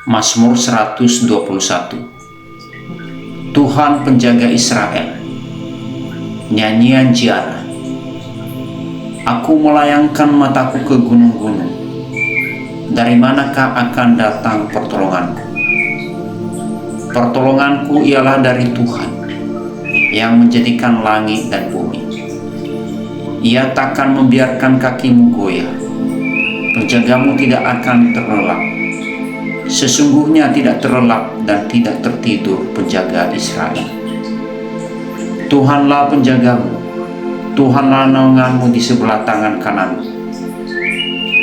Mazmur 121. Tuhan penjaga Israel. Nyanyian Ziarah. Aku melayangkan mataku ke gunung-gunung. Dari manakah akan datang pertolonganku? Pertolonganku ialah dari Tuhan, yang menjadikan langit dan bumi. Ia takkan membiarkan kakimu goyah. Penjagamu tidak akan terlelap. Sesungguhnya tidak terlelap dan tidak tertidur penjaga Israel. Tuhanlah penjagamu, Tuhanlah naunganmu di sebelah tangan kananmu.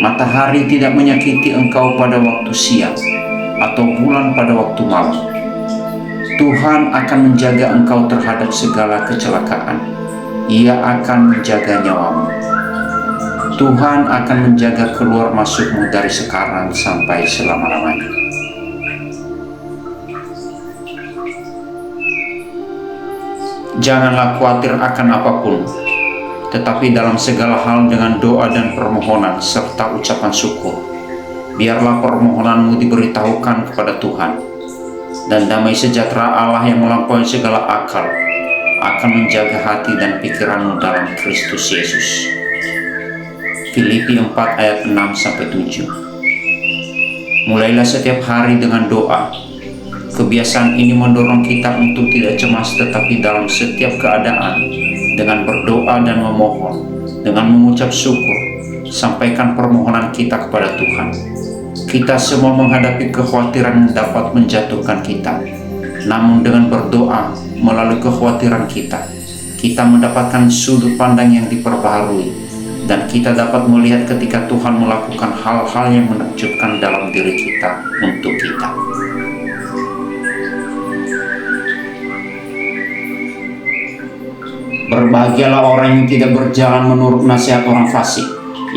Matahari tidak menyakiti engkau pada waktu siang, atau bulan pada waktu malam. Tuhan akan menjaga engkau terhadap segala kecelakaan. Ia akan menjaga nyawamu. Tuhan akan menjaga keluar masukmu dari sekarang sampai selama-lamanya. Janganlah khawatir akan apapun, tetapi dalam segala hal dengan doa dan permohonan serta ucapan syukur, biarlah permohonanmu diberitahukan kepada Tuhan, dan damai sejahtera Allah yang melampaui segala akal akan menjaga hati dan pikiranmu dalam Kristus Yesus. Filipi 4 ayat 6-7. Mulailah setiap hari dengan doa. Kebiasaan ini mendorong kita untuk tidak cemas, tetapi dalam setiap keadaan dengan berdoa dan memohon, dengan mengucap syukur, sampaikan permohonan kita kepada Tuhan. Kita semua menghadapi kekhawatiran yang dapat menjatuhkan kita. Namun dengan berdoa melalui kekhawatiran kita mendapatkan sudut pandang yang diperbaharui, dan kita dapat melihat ketika Tuhan melakukan hal-hal yang menakjubkan dalam diri kita untuk kita. Berbahagialah orang yang tidak berjalan menurut nasihat orang fasik,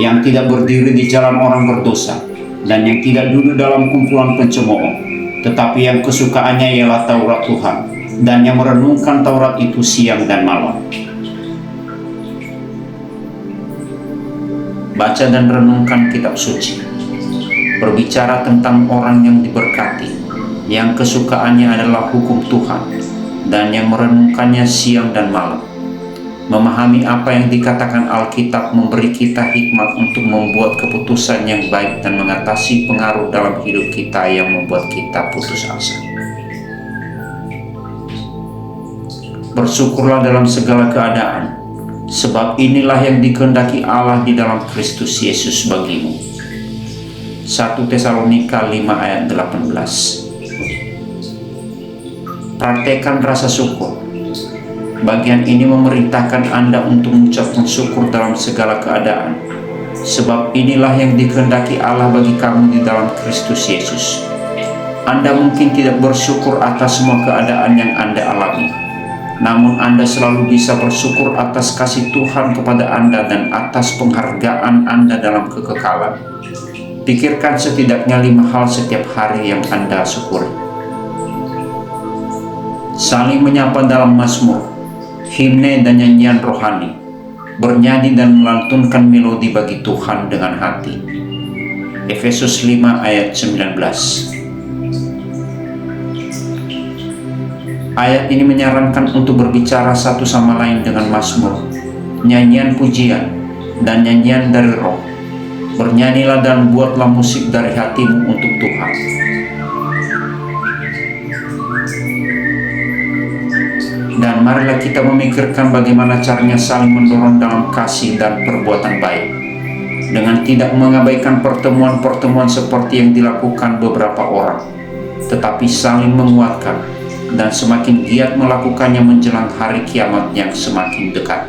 yang tidak berdiri di jalan orang berdosa, dan yang tidak duduk dalam kumpulan pencemooh, tetapi yang kesukaannya ialah Taurat Tuhan, dan yang merenungkan Taurat itu siang dan malam. Baca dan renungkan kitab suci. Berbicara tentang orang yang diberkati, yang kesukaannya adalah hukum Tuhan, dan yang merenungkannya siang dan malam. Memahami apa yang dikatakan Alkitab memberi kita hikmat untuk membuat keputusan yang baik dan mengatasi pengaruh dalam hidup kita yang membuat kita putus asa. Bersyukurlah dalam segala keadaan, sebab inilah yang dikehendaki Allah di dalam Kristus Yesus bagimu. 1 Tesalonika 5 ayat 18. Praktekkan rasa syukur. Bagian ini memerintahkan Anda untuk mengucapkan syukur dalam segala keadaan, sebab inilah yang dikehendaki Allah bagi kamu di dalam Kristus Yesus. Anda mungkin tidak bersyukur atas semua keadaan yang Anda alami, namun Anda selalu bisa bersyukur atas kasih Tuhan kepada Anda dan atas penghargaan Anda dalam kekekalan. Pikirkan setidaknya 5 hal setiap hari yang Anda syukuri. Saling menyapa dalam mazmur, himne dan nyanyian rohani, bernyanyi dan melantunkan melodi bagi Tuhan dengan hati. Efesus 5 ayat 19. Ayat ini menyarankan untuk berbicara satu sama lain dengan mazmur, nyanyian pujian, dan nyanyian dari roh. Bernyanyilah dan buatlah musik dari hatimu untuk Tuhan. Dan marilah kita memikirkan bagaimana caranya saling mendorong dalam kasih dan perbuatan baik, dengan tidak mengabaikan pertemuan-pertemuan seperti yang dilakukan beberapa orang, tetapi saling menguatkan dan semakin giat melakukannya menjelang hari kiamat yang semakin dekat.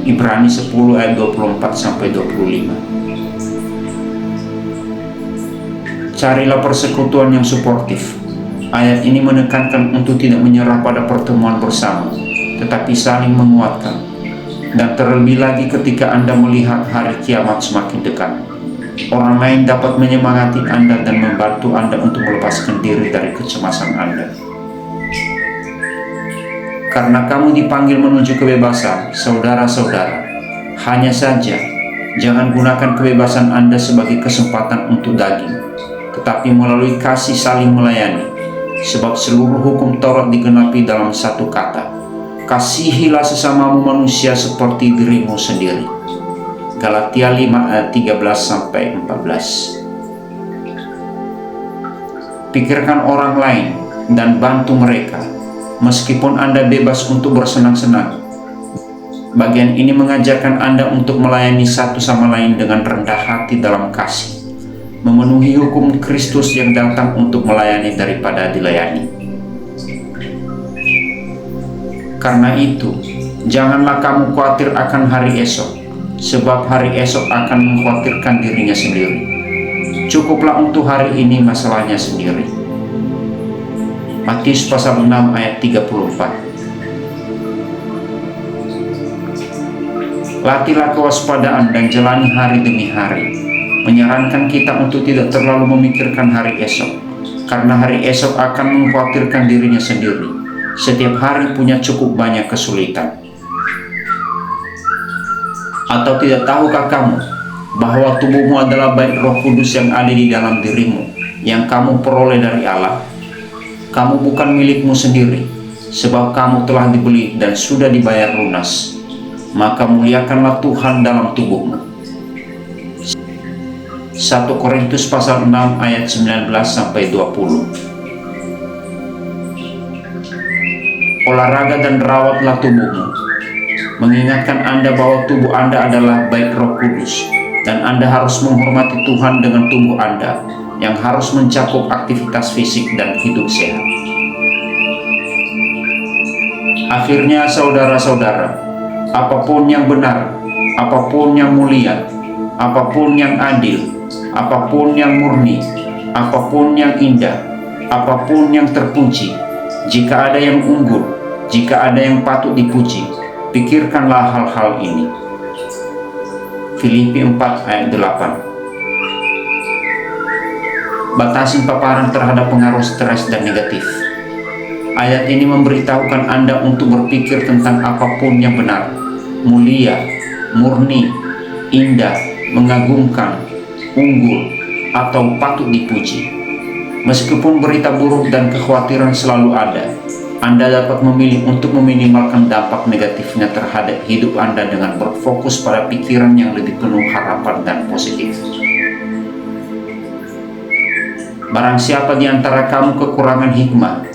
Ibrani 10 ayat 24-25. Carilah persekutuan yang suportif. Ayat ini menekankan untuk tidak menyerah pada pertemuan bersama, tetapi saling menguatkan. Dan terlebih lagi ketika Anda melihat hari kiamat semakin dekat, orang lain dapat menyemangati Anda dan membantu Anda untuk melepaskan diri dari kecemasan Anda. Karena kamu dipanggil menuju kebebasan, saudara-saudara, hanya saja jangan gunakan kebebasan Anda sebagai kesempatan untuk daging, tetapi melalui kasih saling melayani. Sebab seluruh hukum Taurat digenapi dalam satu kata, kasihilah sesamamu manusia seperti dirimu sendiri. Galatia 5 ayat 13-14. Pikirkan orang lain dan bantu mereka, meskipun Anda bebas untuk bersenang-senang. Bagian ini mengajarkan Anda untuk melayani satu sama lain dengan rendah hati dalam kasih, memenuhi hukum Kristus yang datang untuk melayani daripada dilayani. Karena itu, janganlah kamu khawatir akan hari esok, sebab hari esok akan mengkhawatirkan dirinya sendiri. Cukuplah untuk hari ini masalahnya sendiri. Matius pasal 6 ayat 34. Latihlah kewaspadaan dan jalani hari demi hari, menyarankan kita untuk tidak terlalu memikirkan hari esok, karena hari esok akan mengkhawatirkan dirinya sendiri. Setiap hari punya cukup banyak kesulitan. Atau tidak tahukah kamu bahwa tubuhmu adalah bait Roh Kudus yang ada di dalam dirimu, yang kamu peroleh dari Allah? Kamu bukan milikmu sendiri, sebab kamu telah dibeli dan sudah dibayar lunas. Maka muliakanlah Tuhan dalam tubuhmu. 1 Korintus pasal 6 ayat 19-20. Olahraga dan rawatlah tubuhmu, mengingatkan Anda bahwa tubuh Anda adalah bait Roh Kudus, dan Anda harus menghormati Tuhan dengan tubuh Anda yang harus mencakup aktivitas fisik dan hidup sehat. Akhirnya saudara-saudara, apapun yang benar, apapun yang mulia, apapun yang adil, apapun yang murni, apapun yang indah, apapun yang terpuji, jika ada yang unggul, jika ada yang patut dipuji, pikirkanlah hal-hal ini. Filipi 4 ayat 8. Batasi paparan terhadap pengaruh stres dan negatif. Ayat ini memberitahukan Anda untuk berpikir tentang apapun yang benar, mulia, murni, indah, mengagumkan, unggul, atau patut dipuji. Meskipun berita buruk dan kekhawatiran selalu ada, Anda dapat memilih untuk meminimalkan dampak negatifnya terhadap hidup Anda dengan berfokus pada pikiran yang lebih penuh harapan dan positif. Barang siapa di antara kamu kekurangan hikmah,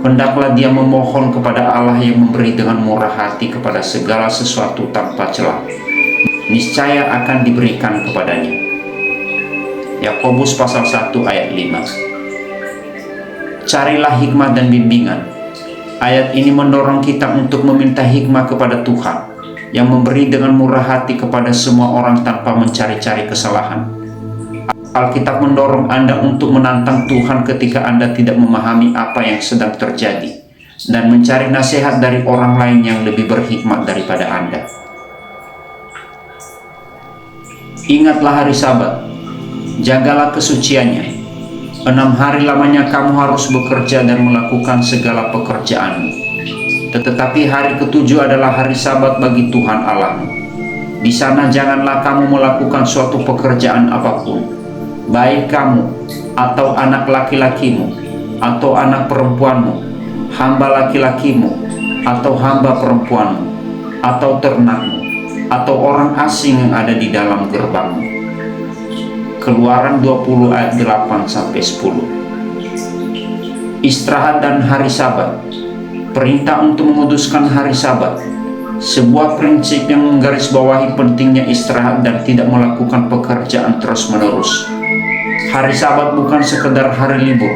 hendaklah dia memohon kepada Allah yang memberi dengan murah hati kepada segala sesuatu tanpa celah. Niscaya akan diberikan kepadanya. Yakobus pasal 1 ayat 5. Carilah hikmah dan bimbingan. Ayat ini mendorong kita untuk meminta hikmah kepada Tuhan yang memberi dengan murah hati kepada semua orang tanpa mencari-cari kesalahan. Alkitab mendorong Anda untuk menantang Tuhan ketika Anda tidak memahami apa yang sedang terjadi dan mencari nasihat dari orang lain yang lebih berhikmat daripada Anda. Ingatlah hari Sabat, jagalah kesuciannya. 6 hari lamanya kamu harus bekerja dan melakukan segala pekerjaanmu. Tetapi hari ke-7 adalah hari Sabat bagi Tuhan Allahmu. Di sana janganlah kamu melakukan suatu pekerjaan apapun, baik kamu atau anak laki-lakimu atau anak perempuanmu, hamba laki-lakimu atau hamba perempuanmu, atau ternakmu, atau orang asing yang ada di dalam gerbangmu. Keluaran 20 ayat 8-10. Istirahat dan hari Sabat. Perintah untuk menguduskan hari Sabat, sebuah prinsip yang menggarisbawahi pentingnya istirahat dan tidak melakukan pekerjaan terus-menerus. Hari Sabat bukan sekedar hari libur,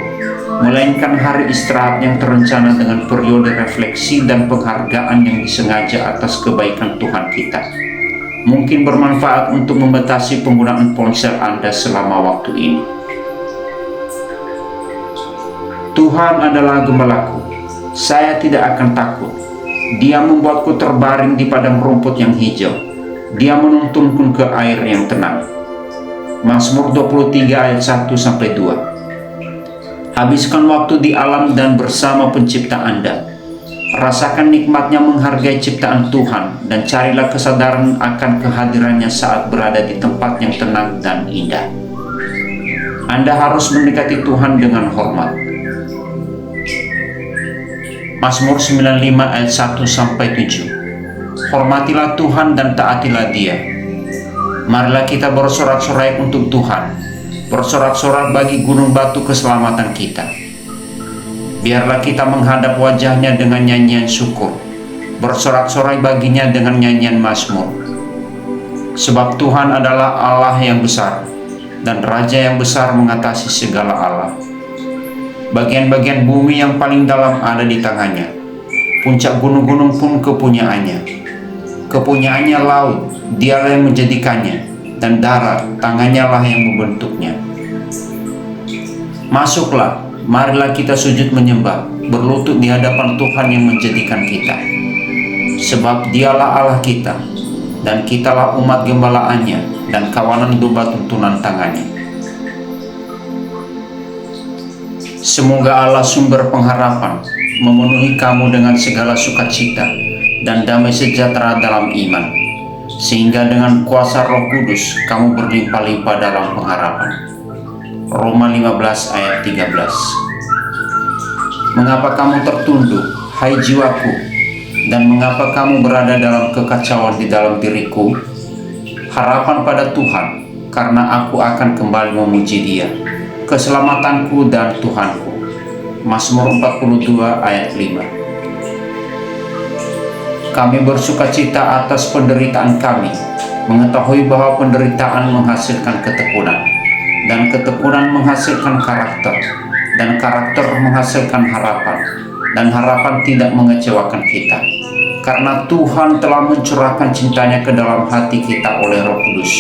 melainkan hari istirahat yang terencana dengan periode refleksi dan penghargaan yang disengaja atas kebaikan Tuhan kita. Mungkin bermanfaat untuk membatasi penggunaan ponsel Anda selama waktu ini. Tuhan adalah gembalaku, saya tidak akan takut. Dia membuatku terbaring di padang rumput yang hijau. Dia menuntunku ke air yang tenang. Mazmur 23 ayat 1-2. Habiskan waktu di alam dan bersama pencipta Anda. Rasakan nikmatnya menghargai ciptaan Tuhan dan carilah kesadaran akan kehadirannya saat berada di tempat yang tenang dan indah. Anda harus mendekati Tuhan dengan hormat. Mazmur 95 ayat 1-7. Hormatilah Tuhan dan taatilah Dia. Marilah kita bersorak-sorai untuk Tuhan, bersorak-sorai bagi gunung batu keselamatan kita. Biarlah kita menghadap wajah-Nya dengan nyanyian syukur, bersorak-sorai baginya dengan nyanyian mazmur. Sebab Tuhan adalah Allah yang besar, dan Raja yang besar mengatasi segala Allah. Bagian-bagian bumi yang paling dalam ada di tangannya, puncak gunung-gunung pun kepunyaannya. Kepunyaannya laut, Dialah yang menjadikannya, dan darat, tangannya lah yang membentuknya. Masuklah, marilah kita sujud menyembah, berlutut di hadapan Tuhan yang menjadikan kita. Sebab Dialah Allah kita, dan kitalah umat gembalaannya, dan kawanan domba tuntunan tangannya. Semoga Allah sumber pengharapan memenuhi kamu dengan segala sukacita dan damai sejahtera dalam iman, sehingga dengan kuasa Roh Kudus kamu berlimpah-limpah dalam pengharapan. Roma 15 ayat 13. Mengapa kamu tertunduk, hai jiwaku, dan mengapa kamu berada dalam kekacauan di dalam diriku? Harapan pada Tuhan, karena aku akan kembali memuji Dia, keselamatanku dan Tuhanku. Mazmur 42 ayat 5. Kami bersukacita atas penderitaan kami, mengetahui bahwa penderitaan menghasilkan ketekunan, dan ketekunan menghasilkan karakter, dan karakter menghasilkan harapan, dan harapan tidak mengecewakan kita. Karena Tuhan telah mencurahkan cintanya ke dalam hati kita oleh Roh Kudus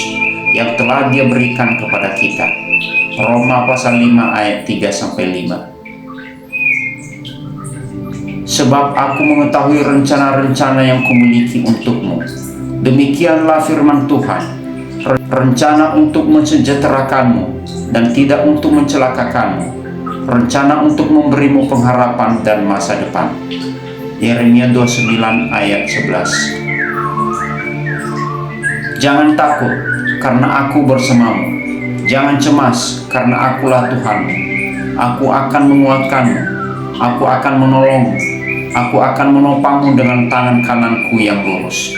yang telah Dia berikan kepada kita. Roma pasal 5 ayat 3-5. Sebab aku mengetahui rencana-rencana yang kumiliki untukmu. Demikianlah firman Tuhan, rencana untuk mensejahterakanmu dan tidak untuk mencelakakanmu, rencana untuk memberimu pengharapan dan masa depan. Yeremia 29 ayat 11. Jangan takut, karena aku bersamamu. Jangan cemas, karena akulah Tuhanmu. Aku akan menguatkanmu, aku akan menolongmu, aku akan menopangmu dengan tangan kananku yang lurus.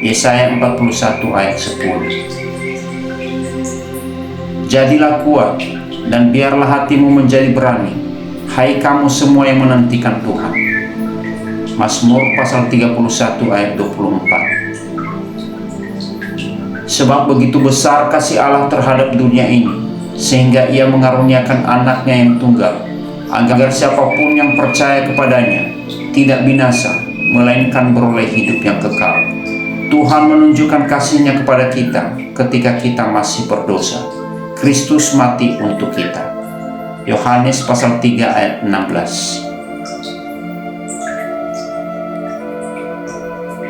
Yesaya 41 ayat 10. Jadilah kuat, dan biarlah hatimu menjadi berani, hai kamu semua yang menantikan Tuhan. Mazmur pasal 31 ayat 24. Sebab begitu besar kasih Allah terhadap dunia ini, sehingga Ia mengaruniakan anaknya yang tunggal, agar siapapun yang percaya kepadanya tidak binasa, melainkan beroleh hidup yang kekal. Tuhan menunjukkan kasih-Nya kepada kita ketika kita masih berdosa. Kristus mati untuk kita. Yohanes pasal 3 ayat 16.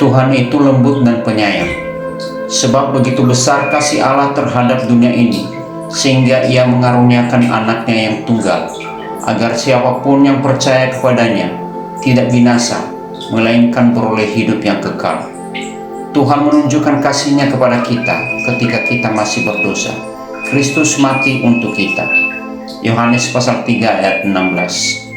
Tuhan itu lembut dan penyayang. Sebab begitu besar kasih Allah terhadap dunia ini, sehingga Ia mengaruniakan anaknya yang tunggal, agar siapapun yang percaya kepadanya tidak binasa, melainkan beroleh hidup yang kekal. Tuhan menunjukkan kasih-Nya kepada kita ketika kita masih berdosa. Kristus mati untuk kita. Yohanes pasal 3 ayat 16.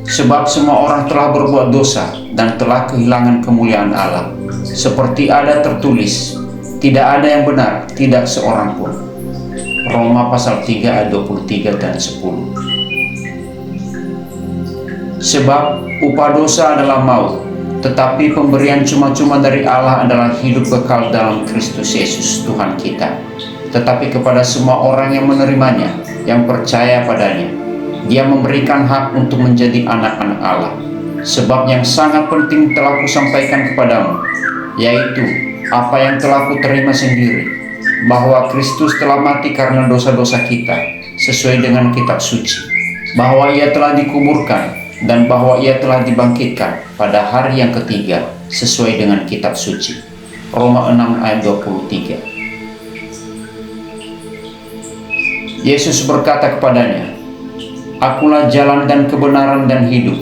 Sebab semua orang telah berbuat dosa dan telah kehilangan kemuliaan Allah. Seperti ada tertulis, tidak ada yang benar, tidak seorang pun. Roma pasal 3 ayat 23 dan 10. Sebab upah dosa adalah maut, tetapi pemberian cuma-cuma dari Allah adalah hidup kekal dalam Kristus Yesus Tuhan kita. Tetapi kepada semua orang yang menerimanya, yang percaya padanya, Dia memberikan hak untuk menjadi anak-anak Allah. Sebab yang sangat penting telah kusampaikan kepadamu, yaitu apa yang telah kuterima sendiri, bahwa Kristus telah mati karena dosa-dosa kita, sesuai dengan kitab suci, bahwa Ia telah dikuburkan, dan bahwa Ia telah dibangkitkan pada hari yang ketiga, sesuai dengan kitab suci. Roma 6 ayat 23. Yesus berkata kepadanya, Akulah jalan dan kebenaran dan hidup.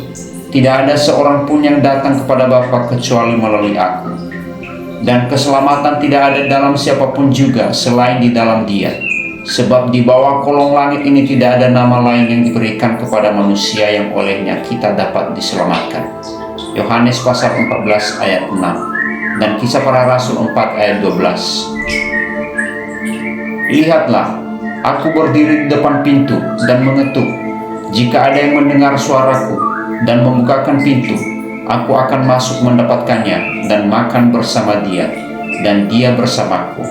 Tidak ada seorang pun yang datang kepada Bapa kecuali melalui aku. Dan keselamatan tidak ada dalam siapapun juga selain di dalam Dia. Sebab di bawah kolong langit ini tidak ada nama lain yang diberikan kepada manusia yang olehnya kita dapat diselamatkan. Yohanes pasal 14 ayat 6 dan Kisah Para Rasul 4 ayat 12. Lihatlah, aku berdiri di depan pintu dan mengetuk. Jika ada yang mendengar suaraku dan membukakan pintu, aku akan masuk mendapatkannya dan makan bersama dia, dan dia bersamaku.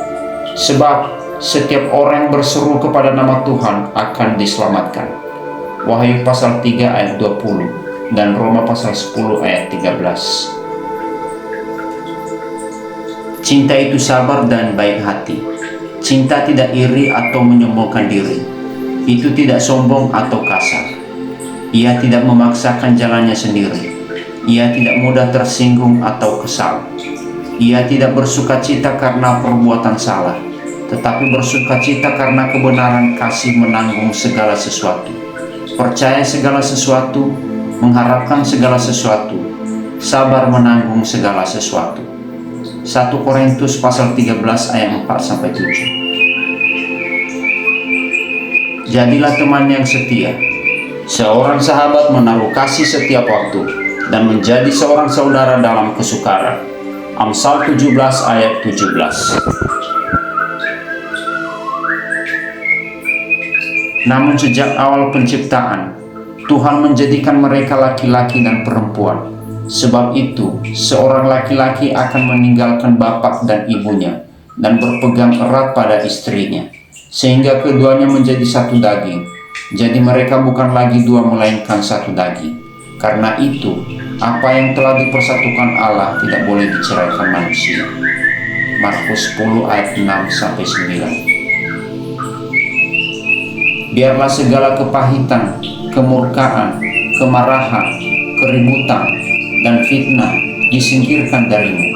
Sebab setiap orang yang berseru kepada nama Tuhan akan diselamatkan. Wahyu pasal 3 ayat 20 dan Roma pasal 10 ayat 13. Cinta itu sabar dan baik hati. Cinta tidak iri atau menyombongkan diri. Itu tidak sombong atau kasar. Ia tidak memaksakan jalannya sendiri. Ia tidak mudah tersinggung atau kesal. Ia tidak bersukacita karena perbuatan salah, tetapi bersukacita karena kebenaran. Kasih menanggung segala sesuatu, percaya segala sesuatu, mengharapkan segala sesuatu, sabar menanggung segala sesuatu. 1 Korintus pasal 13 ayat 4-7. Jadilah teman yang setia. Seorang sahabat menaruh kasih setiap waktu dan menjadi seorang saudara dalam kesukaran. Amsal 17 ayat 17. Namun sejak awal penciptaan, Tuhan menjadikan mereka laki-laki dan perempuan. Sebab itu, seorang laki-laki akan meninggalkan bapak dan ibunya dan berpegang erat pada istrinya, sehingga keduanya menjadi satu daging. Jadi mereka bukan lagi dua melainkan satu daging. Karena itu, apa yang telah dipersatukan Allah tidak boleh diceraikan manusia. Markus 10 ayat 6-9. Biarlah segala kepahitan, kemurkaan, kemarahan, keributan, dan fitnah disingkirkan darimu.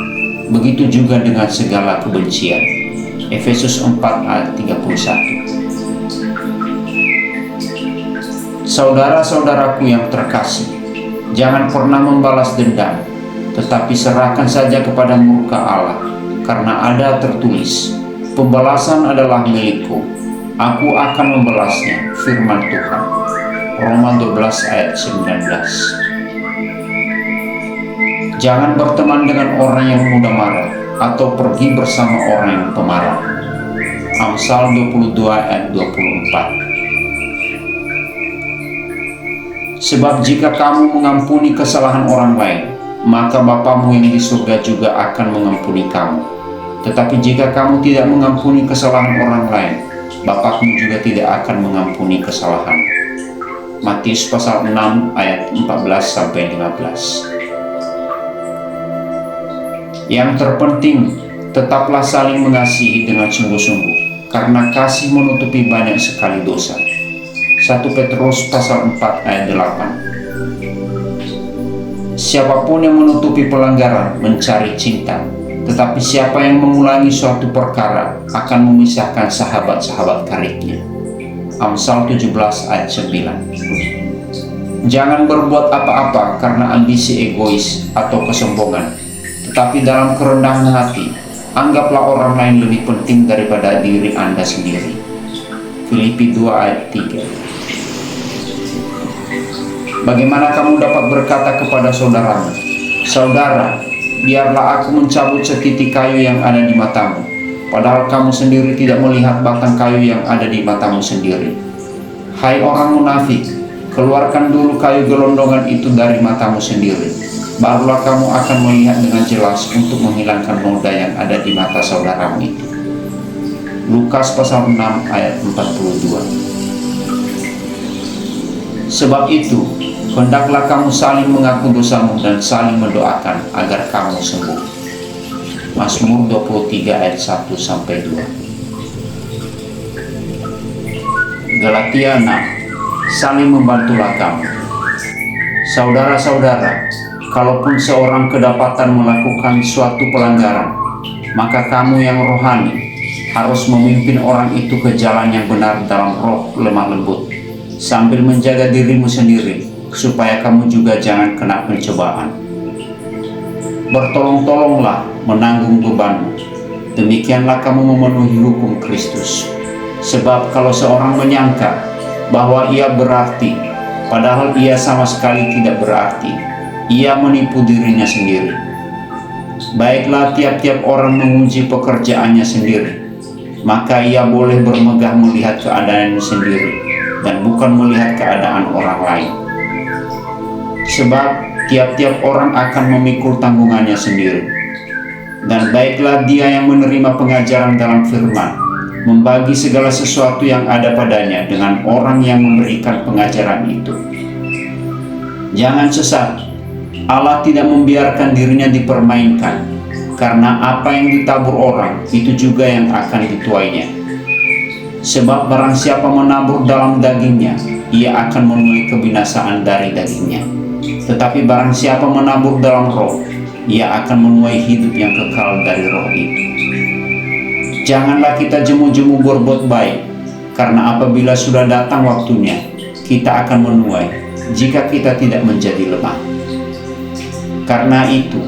Begitu juga dengan segala kebencian. Efesus 4 ayat 31. Saudara-saudaraku yang terkasih, jangan pernah membalas dendam, tetapi serahkan saja kepada murka Allah, karena ada tertulis, pembalasan adalah milikku, aku akan membalasnya, firman Tuhan. Roma 12 ayat 19. Jangan berteman dengan orang yang mudah marah, atau pergi bersama orang yang pemarah. Amsal 22 ayat 24. Sebab jika kamu mengampuni kesalahan orang lain, maka Bapamu yang di surga juga akan mengampuni kamu. Tetapi jika kamu tidak mengampuni kesalahan orang lain, Bapakmu juga tidak akan mengampuni kesalahan. Matius pasal 6 ayat 14-15. Yang terpenting, tetaplah saling mengasihi dengan sungguh-sungguh, karena kasih menutupi banyak sekali dosa. 1 Petrus pasal 4 ayat 8. Siapapun yang menutupi pelanggaran mencari cinta, tetapi siapa yang mengulangi suatu perkara akan memisahkan sahabat-sahabat karibnya. Amsal 17 ayat 9. Jangan berbuat apa-apa karena ambisi egois atau kesombongan, tetapi dalam kerendahan hati, anggaplah orang lain lebih penting daripada diri Anda sendiri. Filipi 2 ayat 3. Bagaimana kamu dapat berkata kepada saudaramu, "Saudara, biarlah aku mencabut setitik kayu yang ada di matamu," padahal kamu sendiri tidak melihat batang kayu yang ada di matamu sendiri. Hai orang munafik, keluarkan dulu kayu gelondongan itu dari matamu sendiri, barulah kamu akan melihat dengan jelas untuk menghilangkan noda yang ada di mata saudaramu itu. Lukas pasal 6 ayat 42. Sebab itu, hendaklah kamu saling mengaku dosamu dan saling mendoakan agar kamu sembuh. Mazmur 23 ayat 1-2. Galatia 6. Saling membantulah kamu. Saudara-saudara, kalaupun seorang kedapatan melakukan suatu pelanggaran, maka kamu yang rohani harus memimpin orang itu ke jalan yang benar dalam roh lemah lembut, sambil menjaga dirimu sendiri, supaya kamu juga jangan kena pencobaan. Bertolong-tolonglah menanggung bebanmu, demikianlah kamu memenuhi hukum Kristus. Sebab kalau seorang menyangka bahwa ia berarti, padahal ia sama sekali tidak berarti, ia menipu dirinya sendiri. Baiklah, tiap-tiap orang menguji pekerjaannya sendiri, maka ia boleh bermegah melihat keadaannya sendiri dan bukan melihat keadaan orang lain. Sebab tiap-tiap orang akan memikul tanggungannya sendiri. Dan baiklah dia yang menerima pengajaran dalam firman, membagi segala sesuatu yang ada padanya dengan orang yang memberikan pengajaran itu. Jangan sesat, Allah tidak membiarkan dirinya dipermainkan, karena apa yang ditabur orang, itu juga yang akan dituainya. Sebab barang siapa menabur dalam dagingnya, ia akan menuai kebinasaan dari dagingnya. Tetapi barang siapa menabur dalam roh, ia akan menuai hidup yang kekal dari roh itu. Janganlah kita jemu-jemu berbuat baik, karena apabila sudah datang waktunya, kita akan menuai jika kita tidak menjadi lemah. Karena itu,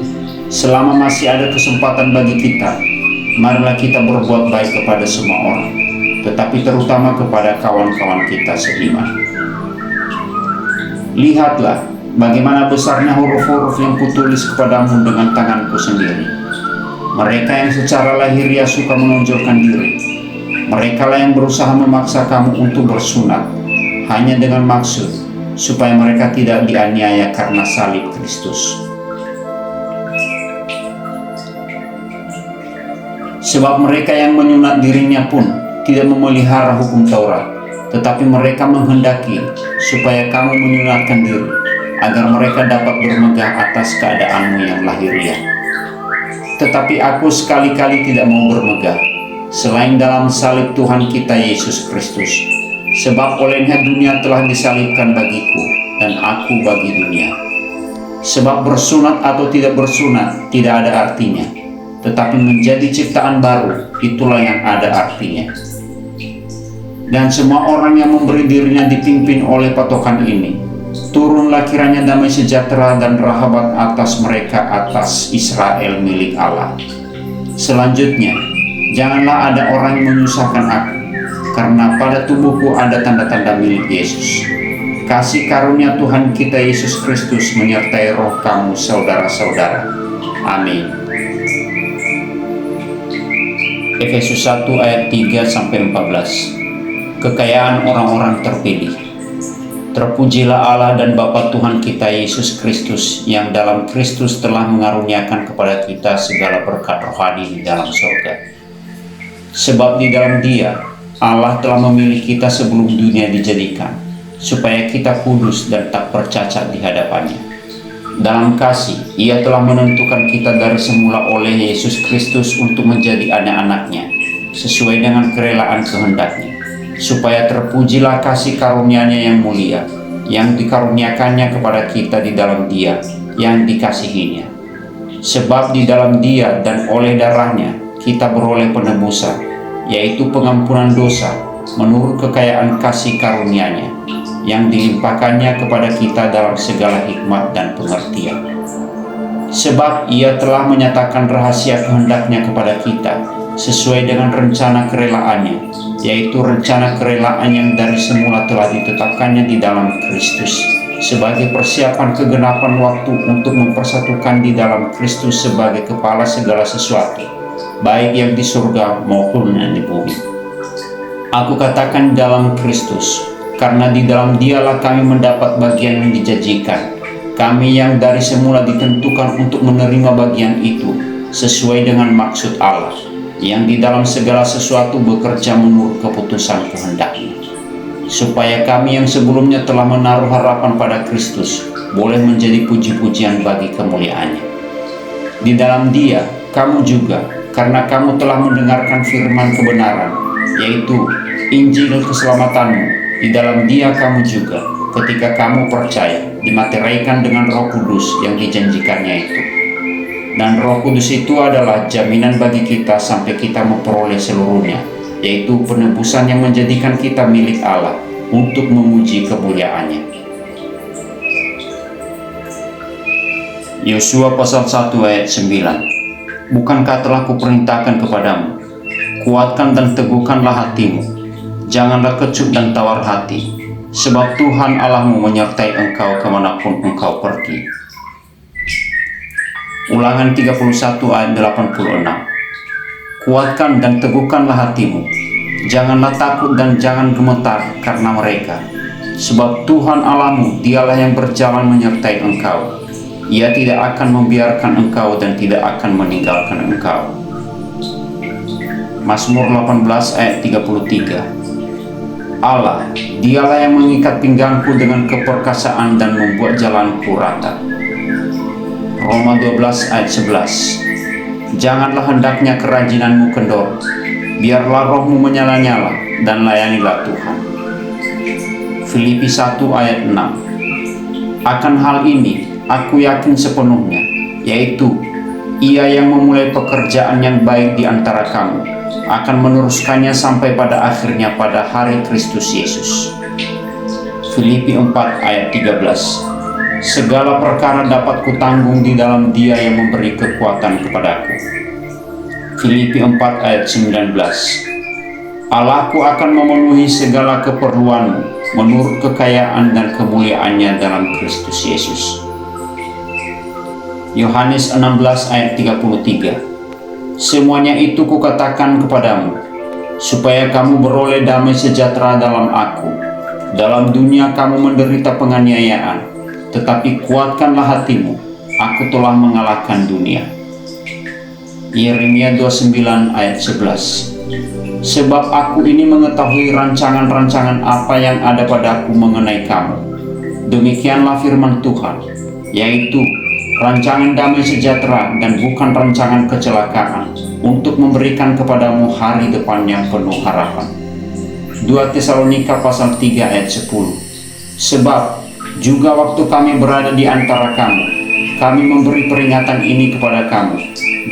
selama masih ada kesempatan bagi kita, marilah kita berbuat baik kepada semua orang, tetapi terutama kepada kawan-kawan kita seiman. Lihatlah bagaimana besarnya huruf-huruf yang kutulis kepadamu dengan tanganku sendiri. Mereka yang secara lahiriah suka menonjolkan diri, mereka lah yang berusaha memaksa kamu untuk bersunat, hanya dengan maksud supaya mereka tidak dianiaya karena salib Kristus. Sebab mereka yang menyunat dirinya pun tidak memelihara hukum Taurat, tetapi mereka menghendaki supaya kamu menyunatkan diri, agar mereka dapat bermegah atas keadaanmu yang lahiriah. Tetapi aku sekali-kali tidak mau bermegah, selain dalam salib Tuhan kita Yesus Kristus. Sebab olehnya dunia telah disalibkan bagiku, dan aku bagi dunia. Sebab bersunat atau tidak bersunat tidak ada artinya, tetapi menjadi ciptaan baru, itulah yang ada artinya. Dan semua orang yang memberi dirinya dipimpin oleh patokan ini, turunlah kiranya damai sejahtera dan rahmat atas mereka, atas Israel milik Allah. Selanjutnya, janganlah ada orang yang menyusahkan aku, karena pada tubuhku ada tanda-tanda milik Yesus. Kasih karunia Tuhan kita Yesus Kristus menyertai roh kamu saudara-saudara. Amin. Efesus 1 ayat 3-14. Kekayaan orang-orang terpilih. Terpujilah Allah dan Bapa Tuhan kita Yesus Kristus, yang dalam Kristus telah mengaruniakan kepada kita segala berkat rohani di dalam surga. Sebab di dalam Dia, Allah telah memilih kita sebelum dunia dijadikan, supaya kita kudus dan tak bercacat di hadapannya. Dalam kasih, Ia telah menentukan kita dari semula oleh Yesus Kristus untuk menjadi anak-anaknya, sesuai dengan kerelaan kehendak-Nya, supaya terpujilah kasih karunia-Nya yang mulia, yang dikaruniakannya kepada kita di dalam Dia yang dikasihinya. Sebab di dalam Dia dan oleh darah-Nya kita beroleh penebusan, yaitu pengampunan dosa, menurut kekayaan kasih karunia-Nya, yang dilimpahkannya kepada kita dalam segala hikmat dan pengertian. Sebab Ia telah menyatakan rahasia kehendak-Nya kepada kita, sesuai dengan rencana kerelaannya, yaitu rencana kerelaan yang dari semula telah ditetapkannya di dalam Kristus, sebagai persiapan kegenapan waktu untuk mempersatukan di dalam Kristus sebagai kepala segala sesuatu, baik yang di surga maupun yang di bumi. Aku katakan dalam Kristus, karena di dalam Dialah kami mendapat bagian yang dijanjikan, kami yang dari semula ditentukan untuk menerima bagian itu, sesuai dengan maksud Allah, yang di dalam segala sesuatu bekerja menurut keputusan kehendak-Nya, supaya kami yang sebelumnya telah menaruh harapan pada Kristus boleh menjadi puji-pujian bagi kemuliaan-Nya. Di dalam Dia, kamu juga, karena kamu telah mendengarkan firman kebenaran, yaitu Injil keselamatanmu, di dalam Dia kamu juga, ketika kamu percaya, dimateraikan dengan Roh Kudus yang dijanjikannya itu. Dan Roh Kudus itu adalah jaminan bagi kita sampai kita memperoleh seluruhnya, yaitu penebusan yang menjadikan kita milik Allah untuk memuji kemuliaan-Nya. Yosua pasal 1 ayat 9. Bukankah telah kuperintahkan kepadamu, kuatkan dan teguhkanlah hatimu, Janganlah kecut dan tawar hati, sebab Tuhan Allahmu menyertai engkau kemanapun engkau pergi. Ulangan 31 ayat 86. Kuatkan dan teguhkanlah hatimu, janganlah takut dan jangan gemetar karena mereka, sebab Tuhan Allahmu dialah yang berjalan menyertai engkau. Ia tidak akan membiarkan engkau dan tidak akan meninggalkan engkau. Mazmur 18 ayat 33. Allah, dialah yang mengikat pinggangku dengan keperkasaan dan membuat jalanku rata. Roma 12 ayat 11. Janganlah hendaknya kerajinanmu kendor, biarlah rohmu menyala-nyala dan layanilah Tuhan. Filipi 1 ayat 6. Akan hal ini aku yakin sepenuhnya, yaitu Ia yang memulai pekerjaan yang baik di antara kamu akan meneruskannya sampai pada akhirnya pada hari Kristus Yesus. Filipi 4 ayat 13. Segala perkara dapat kutanggung di dalam Dia yang memberi kekuatan kepadaku. Filipi 4 ayat 19. Allahku akan memenuhi segala keperluanmu menurut kekayaan dan kemuliaannya dalam Kristus Yesus. Yohanes 16 ayat 33. Semuanya itu kukatakan kepadamu, supaya kamu beroleh damai sejahtera dalam aku. Dalam dunia kamu menderita penganiayaan, tetapi kuatkanlah hatimu, aku telah mengalahkan dunia. Yeremia 29 ayat 11. Sebab aku ini mengetahui rancangan-rancangan apa yang ada padaku mengenai kamu. Demikianlah firman Tuhan, yaitu rancangan damai sejahtera dan bukan rancangan kecelakaan, untuk memberikan kepadamu hari depan yang penuh harapan. 2 Tesalonika pasal 3 ayat 10. Sebab juga waktu kami berada di antara kamu, kami memberi peringatan ini kepada kamu,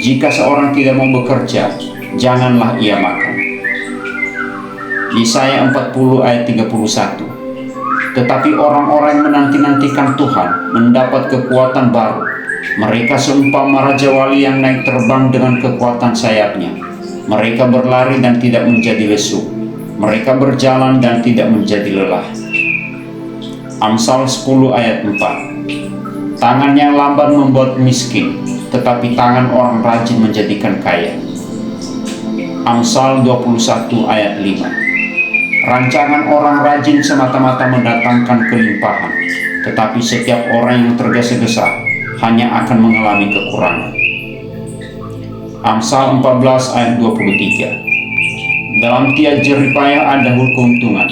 jika seorang tidak mau bekerja, janganlah ia makan. Yesaya 40 ayat 31. Tetapi orang-orang yang menanti-nantikan Tuhan mendapat kekuatan baru. Mereka seumpama raja wali yang naik terbang dengan kekuatan sayapnya. Mereka berlari dan tidak menjadi lesu. Mereka berjalan dan tidak menjadi lelah. Amsal 10 ayat 4. Tangan yang lamban membuat miskin, tetapi tangan orang rajin menjadikan kaya. Amsal 21 ayat 5. Rancangan orang rajin semata-mata mendatangkan kelimpahan, tetapi setiap orang yang tergesa-gesa hanya akan mengalami kekurangan. Amsal 14 ayat 23. Dalam tiap jeripayah ada keuntungan,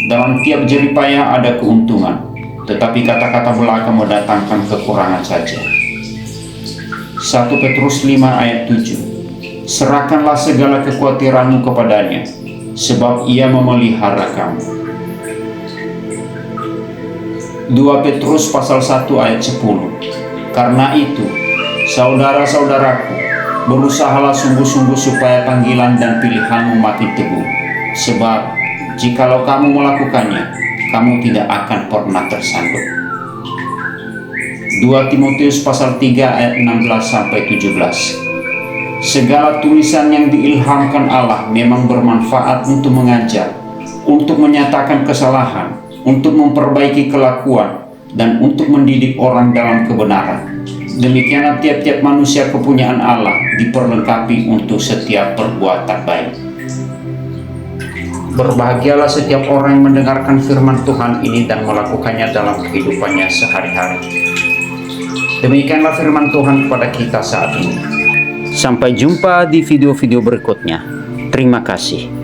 dalam tiap jeripayah ada keuntungan, tetapi kata-kata belaka mendatangkan kekurangan saja. 1 Petrus 5 ayat 7. Serahkanlah segala kekhawatiranmu kepadanya, sebab ia memelihara kamu. 2 Petrus pasal 1 ayat 10. Karena itu, saudara-saudaraku, berusahalah sungguh-sungguh supaya panggilan dan pilihanmu makin teguh. Sebab, jikalau kamu melakukannya, kamu tidak akan pernah tersandung. 2 Timotius pasal 3 ayat 16-17. Segala tulisan yang diilhamkan Allah memang bermanfaat untuk mengajar, untuk menyatakan kesalahan, untuk memperbaiki kelakuan, dan untuk mendidik orang dalam kebenaran. Demikianlah tiap-tiap manusia kepunyaan Allah diperlengkapi untuk setiap perbuatan baik. Berbahagialah setiap orang yang mendengarkan firman Tuhan ini dan melakukannya dalam kehidupannya sehari-hari. Demikianlah firman Tuhan kepada kita saat ini. Sampai jumpa di video-video berikutnya. Terima kasih.